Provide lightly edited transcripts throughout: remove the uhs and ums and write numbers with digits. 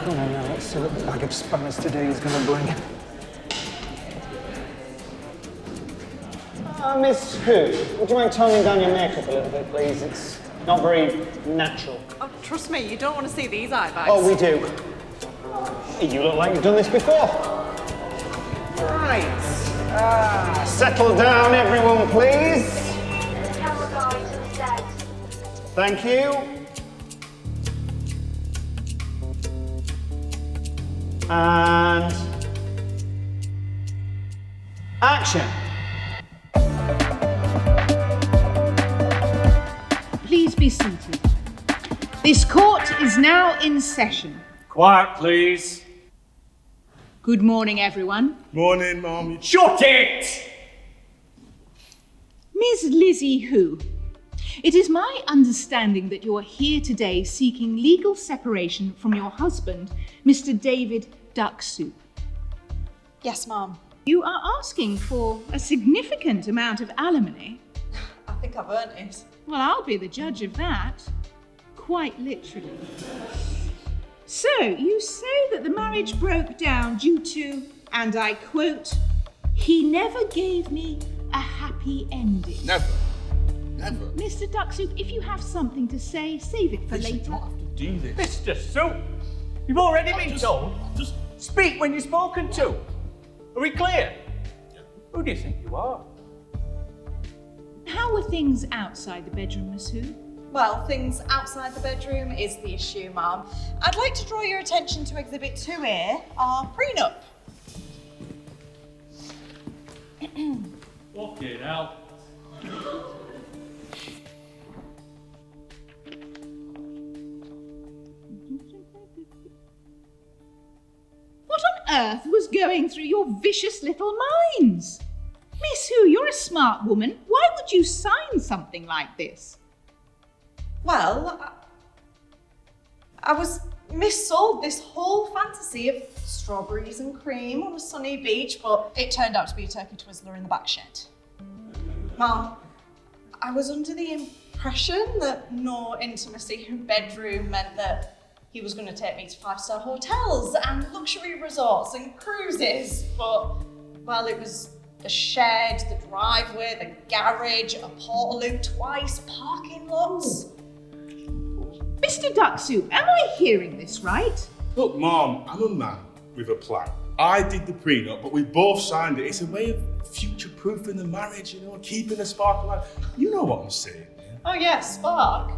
Come on now, let's see what the bag of spanners today is going to bring. Miss Who, would you mind toning down your makeup a little bit, please? It's not very natural. Oh, trust me, you don't want to see these eye bags. Oh, we do. You look like you've done this before. Right. Settle down, everyone, please. Thank you. And action. Please be seated. This court is now in session. Quiet, please. Good morning, everyone. Morning, Mum. Shut it! Ms. Lizzie Who, it is my understanding that you are here today seeking legal separation from your husband, Mr. David Duck Soup. Yes, Mum. You are asking for a significant amount of alimony. I think I've earned it. Well, I'll be the judge of that, quite literally. So, you say that the marriage broke down due to, and I quote, "He never gave me a happy ending." Never. Never. Mr. Duck Soup, if you have something to say, save it for Listen, later. you don't have to do this. Mr. Soup, you've already been told. Just Speak when you're spoken to. Are we clear? Who do you think you are? How are things outside the bedroom, Miss Who? Well, things outside the bedroom is the issue, Mum. I'd like to draw your attention to Exhibit 2A, our prenup. Fucking hell. What on earth was going through your vicious little minds? Miss Who, you're a smart woman. Why would you sign something like this? Well, I was missold this whole fantasy of strawberries and cream on a sunny beach, but it turned out to be a turkey twizzler in the back shed. Mum, I was under the impression that no intimacy in bedroom meant that he was going to take me to 5-star hotels and luxury resorts and cruises, but, well, it was the shed, the driveway, the garage, a portaloo twice, parking lots. Mr. Duck Soup, am I hearing this right? look, Mum, I'm a man with a plan. I did the prenup, but we both signed it. It's a way of future-proofing the marriage, you know, keeping the spark alive. You know what I'm saying. Yeah? Oh yeah, Spark.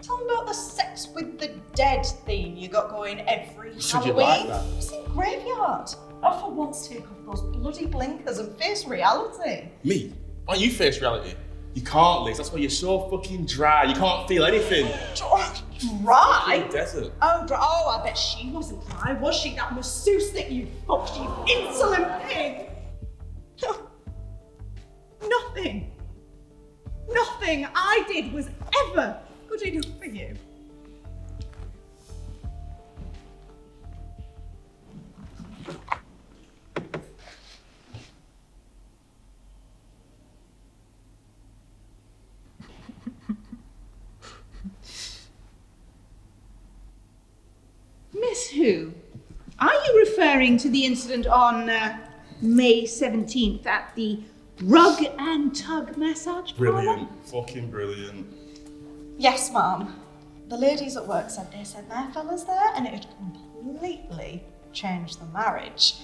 Tell me about the sex with the dead theme you got going every Should you Halloween. like that? It's in Graveyard. I for once take off those bloody blinkers and face reality. Me? Why you face reality? You can't, Liz. That's why you're so fucking dry. You can't feel anything. Dry? Desert. Oh, dry. Oh, I bet she wasn't dry, was she? That masseuse that you fucked, you insolent pig. Nothing. Nothing I did was ever good enough for you. Miss Who, are you referring to the incident on May 17th at the Rug and Tug Massage Parlour? Brilliant. Fucking brilliant. Yes, Mum. The ladies at work said they sent their fellas there and it had completely changed the marriage.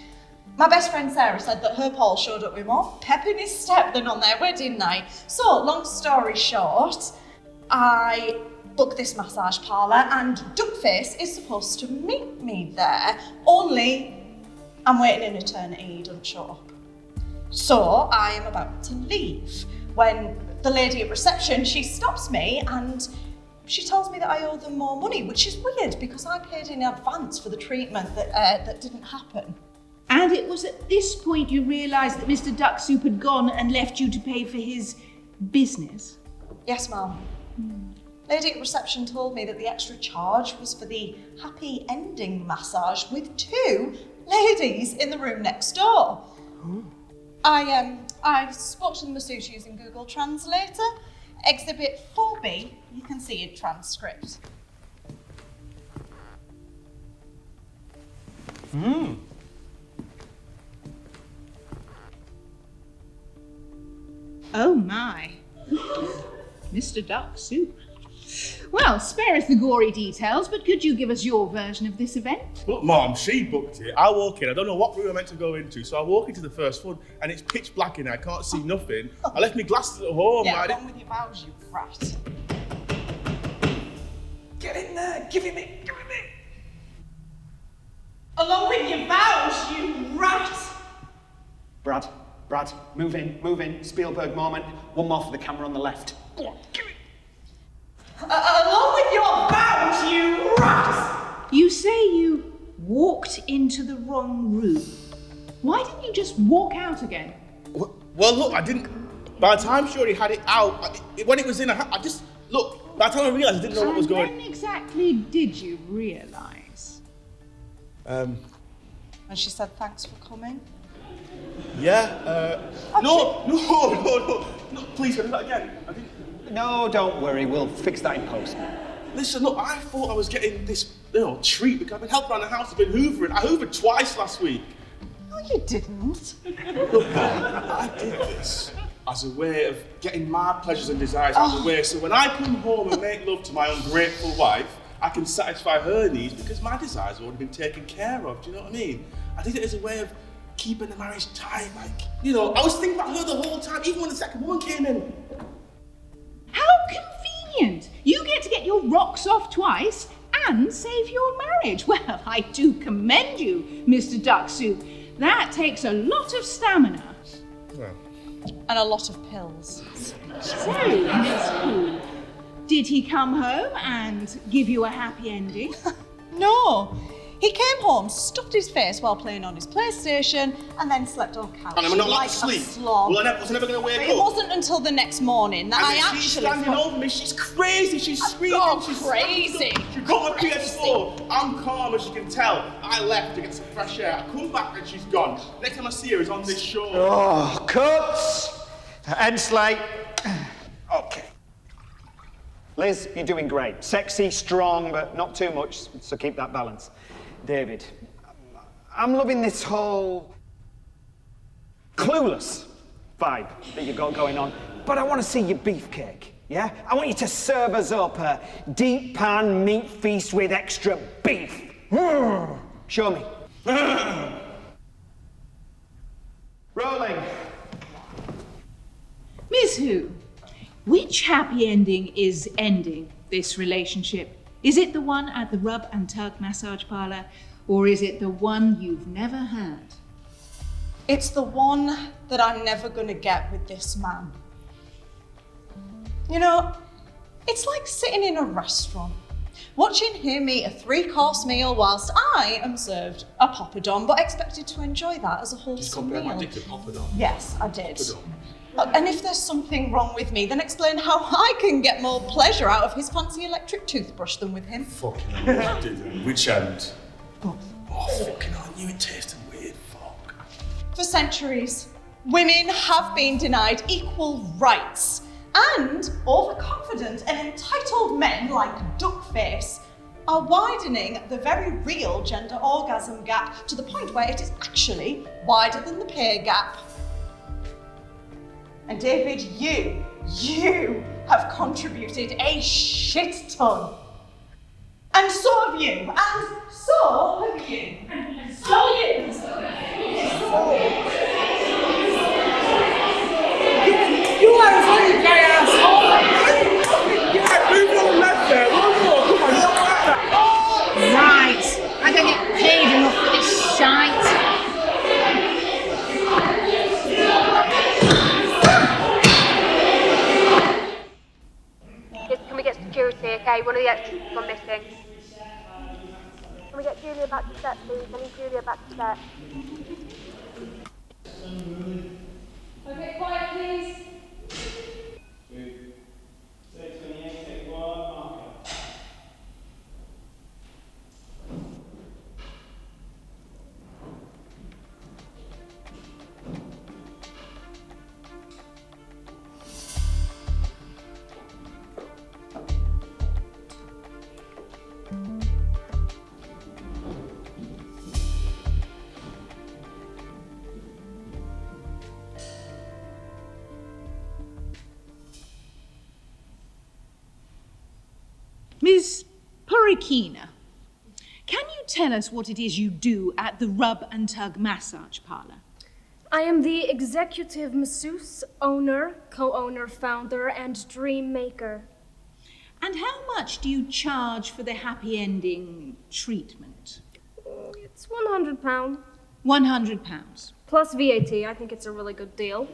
My best friend Sarah said that her Paul showed up with more pep in his step than on their wedding night. So, long story short, I booked this massage parlour and Duckface is supposed to meet me there. Only I'm waiting an eternity, he doesn't show up. So I am about to leave when the lady at reception, she stops me and she tells me that I owe them more money, which is weird because I paid in advance for the treatment that didn't happen. And it was at this point you realised that Mr. Duck Soup had gone and left you to pay for his business? Yes, Mum. Lady at reception told me that the extra charge was for the happy ending massage with 2 ladies in the room next door. I spoke to the masseuse using Google Translator. Exhibit 4B, you can see in transcript. Oh my. Mr. Duck Soup. Well, spare us the gory details, but could you give us your version of this event? Look, Mom, she booked it. I walk in, I don't know what room I'm meant to go into, so I walk into the first one and it's pitch black in there, I can't see nothing. I left my glasses at home. Yeah, along with your vows, you rat. Get in there, give it me, give it me. Along with your vows, you rat. Brad, move in. Spielberg moment. One more for the camera on the left. Go on, give it. Along with your vows, you rat. You say you walked into the wrong room. Why didn't you just walk out again? Well, look, I didn't. By the time she already had it out, when it was in, I just look. By the time I realised, I didn't know what was going. When exactly did you realise? And she said, thanks for coming. Yeah. No, please, can I do that again? I didn't. No, don't worry. We'll fix that in post. Listen, look, I thought I was getting this, treat because I've been helping around the house. I've been hoovering. I hoovered twice last week. No, you didn't. Look, Mom, I did this as a way of getting my pleasures and desires out of the way. So when I come home and make love to my ungrateful wife, I can satisfy her needs because my desires have already been taken care of. Do you know what I mean? I did it as a way of keeping the marriage tight. Like, I was thinking about her the whole time, even when the second woman came in. How convenient! You get to get your rocks off twice and save your marriage. Well, I do commend you, Mr. Duck Soup. That takes a lot of stamina. Well. And a lot of pills. So, Miss Who, did he come home and give you a happy ending? No. He came home, stuffed his face while playing on his PlayStation, and then slept on couch. And I'm not allowed like to sleep. A slob. Well, I was never going to wake But up. it wasn't until the next morning that And I then actually she's standing over me. She's crazy. She's screaming. not She's crazy. She got my PS4. I'm calm, as you can tell. I left to get some fresh air. I come back and she's gone. Next time I see her is on this show. Oh, cuts. End slate. Okay. Liz, you're doing great. Sexy, strong, but not too much, so keep that balance. David, I'm loving this whole clueless vibe that you've got going on, but I want to see your beefcake, yeah? I want you to serve us up a deep pan meat feast with extra beef. Show me. Rolling. Miss Who, which happy ending is ending this relationship? Is it the one at the rub and tug massage parlour, or is it the one you've never had? It's the one that I'm never gonna get with this man. It's like sitting in a restaurant, watching him eat a 3-course meal whilst I am served a poppadom, but expected to enjoy that as a wholesome meal. to poppadom. Yes, I did. Poppadom. And if there's something wrong with me, then explain how I can get more pleasure out of his fancy electric toothbrush than with him. Fucking hell, you did. Which end? Oh, fucking hell, I knew it tasted weird. Fuck. For centuries, women have been denied equal rights, and overconfident and entitled men like Duckface are widening the very real gender orgasm gap to the point where it is actually wider than the pay gap. And David, you have contributed a shit ton. And so have you, and so have you, and so have you. You are a very gay asshole! Yeah, move on left there. One more, come on, don't like that. Right, I don't get paid enough for this shite. Can we get security, okay? One of the extras has gone missing. Can we get Julia back to set, please? I need Julia back to set. Okay, quiet, please. Ms. Porikina, can you tell us what it is you do at the Rub and Tug Massage Parlour? I am the executive masseuse, owner, co-owner, founder, and dream maker. And how much do you charge for the happy ending treatment? It's £100. £100. Plus VAT. I think it's a really good deal.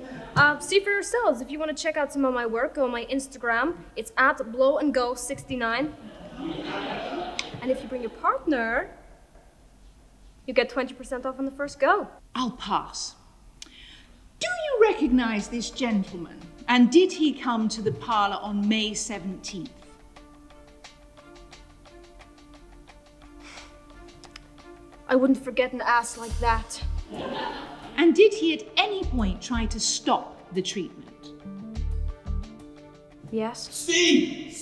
See for yourselves. If you want to check out some of my work, go on my Instagram. It's at blowandgo69. And if you bring your partner, you get 20% off on the first go. I'll pass. Do you recognise this gentleman? And did he come to the parlour on May 17th? I wouldn't forget an ass like that. And did he at any point try to stop the treatment? Yes? See!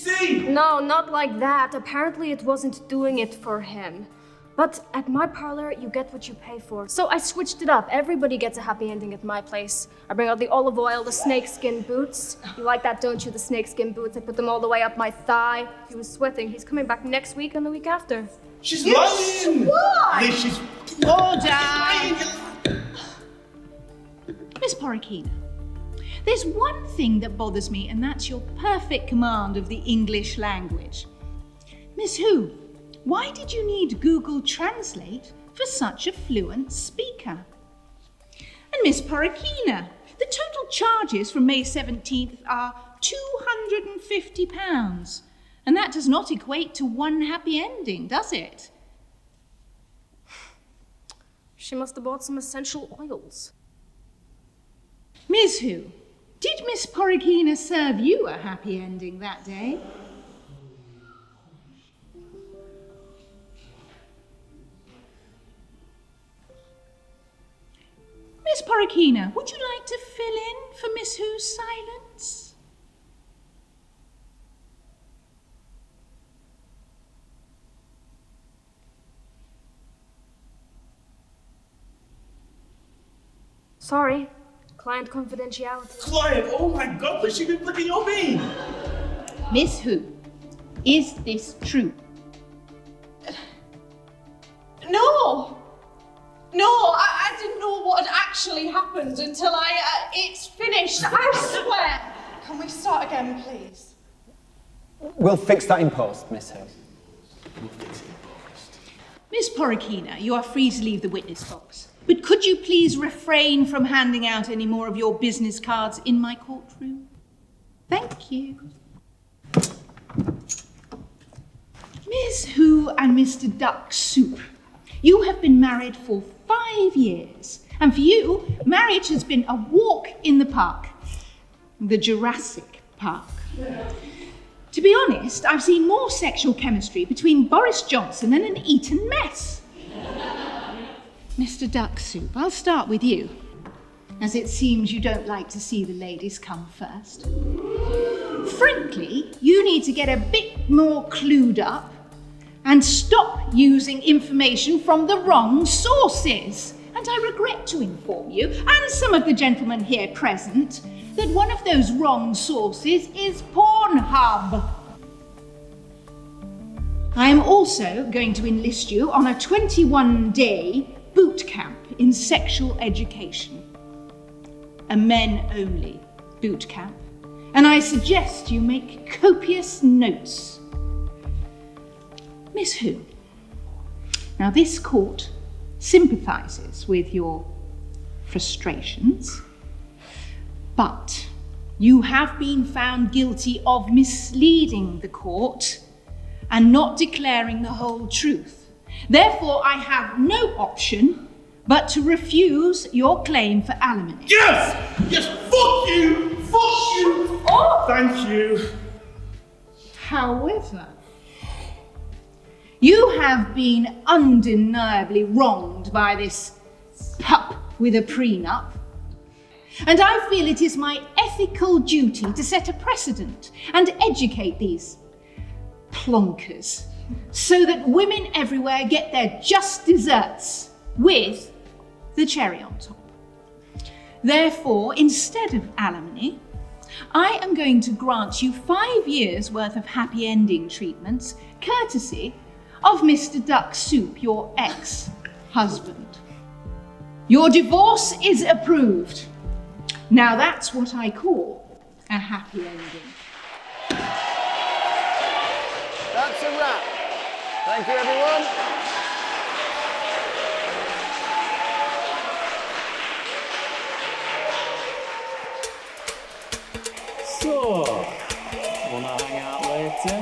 No, not like that. Apparently it wasn't doing it for him. But at my parlor, you get what you pay for. So I switched it up. Everybody gets a happy ending at my place. I bring out the olive oil, the snakeskin boots. You like that, don't you, the snakeskin boots? I put them all the way up my thigh. He was sweating. He's coming back next week and the week after. She's lying! Why? She's Order! Miss Porikina, there's one thing that bothers me, and that's your perfect command of the English language. Miss Who, why did you need Google Translate for such a fluent speaker? And Miss Porikina, the total charges from May 17th are £250. And that does not equate to one happy ending, does it? She must have bought some essential oils. Ms. Who, did Miss Porikina serve you a happy ending that day? Miss Porikina, would you like to fill in for Miss Who's silence? Sorry. Client confidentiality. Client, oh my God, Liz, she's been flicking your bean. Miss Who, is this true? No, I didn't know what had actually happened until it's finished, I swear. Can we start again, please? We'll fix that in post, Miss Hill. Miss Porikina, you are free to leave the witness box. But could you please refrain from handing out any more of your business cards in my courtroom? Thank you. Miss Who and Mr. Duck Soup, you have been married for 5 years. And for you, marriage has been a walk in the park. The Jurassic Park. To be honest, I've seen more sexual chemistry between Boris Johnson and an Eton mess. Mr. Duck Soup, I'll start with you, as it seems you don't like to see the ladies come first. Frankly, you need to get a bit more clued up and stop using information from the wrong sources. And I regret to inform you, and some of the gentlemen here present, that one of those wrong sources is Pornhub. I am also going to enlist you on a 21-day boot camp in sexual education. A men-only boot camp. And I suggest you make copious notes. Miss Who, now this court sympathises with your frustrations, but you have been found guilty of misleading the court and not declaring the whole truth. Therefore, I have no option but to refuse your claim for alimony. Yes! Yes, fuck you! Fuck you! Oh, thank you. However, you have been undeniably wronged by this pup with a prenup. And I feel it is my ethical duty to set a precedent and educate these plonkers so that women everywhere get their just desserts with the cherry on top. Therefore, instead of alimony, I am going to grant you 5 years' worth of happy ending treatments, courtesy of Mr. Duck Soup, your ex-husband. Your divorce is approved. Now that's what I call a happy ending. That's a wrap. Thank you, everyone. So, wanna hang out later?